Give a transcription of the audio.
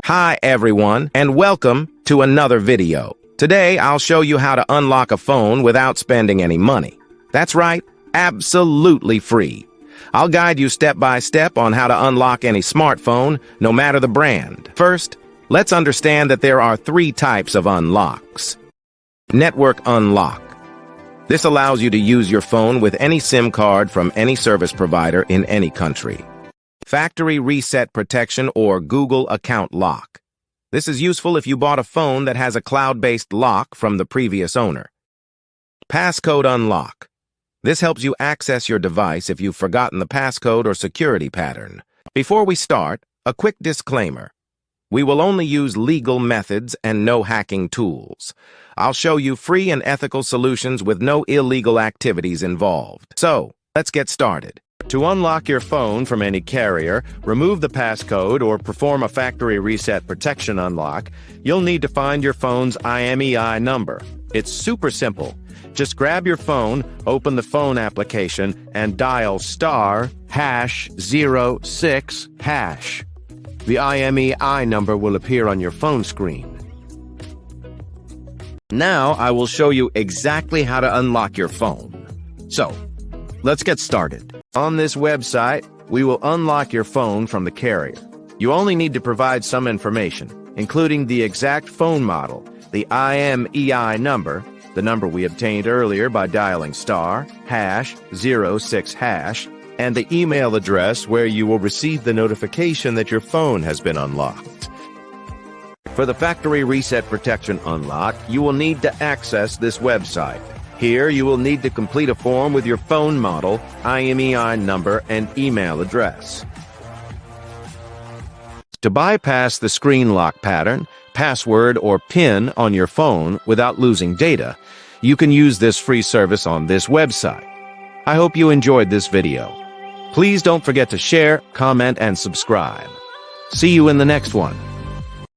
Hi everyone, and welcome to another video. Today I'll show you how to unlock a phone without spending any money. That's right, absolutely free. I'll guide you step by step on how to unlock any smartphone, no matter the brand. First, let's understand that there are three types of unlocks. Network unlock. This allows you to use your phone with any SIM card from any service provider in any country. Factory reset protection or Google account lock. This is useful if you bought a phone that has a cloud-based lock from the previous owner. Passcode unlock. This helps you access your device if you've forgotten the passcode or security pattern. Before we start, a quick disclaimer. We will only use legal methods and no hacking tools. I'll show you free and ethical solutions with no illegal activities involved. So, let's get started. To unlock your phone from any carrier, remove the passcode, or perform a factory reset protection unlock, you'll need to find your phone's IMEI number. It's super simple. Just grab your phone, open the phone application, and dial *#06#. The IMEI number will appear on your phone screen. Now I will show you exactly how to unlock your phone. So, let's get started. On this website, we will unlock your phone from the carrier. You only need to provide some information, including the exact phone model, the IMEI number, the number we obtained earlier by dialing *#06#, and the email address where you will receive the notification that your phone has been unlocked. For the factory reset protection unlock, you will need to access this website. Here, you will need to complete a form with your phone model, IMEI number, and email address. To bypass the screen lock pattern, password, or PIN on your phone without losing data, you can use this free service on this website. I hope you enjoyed this video. Please don't forget to share, comment, and subscribe. See you in the next one.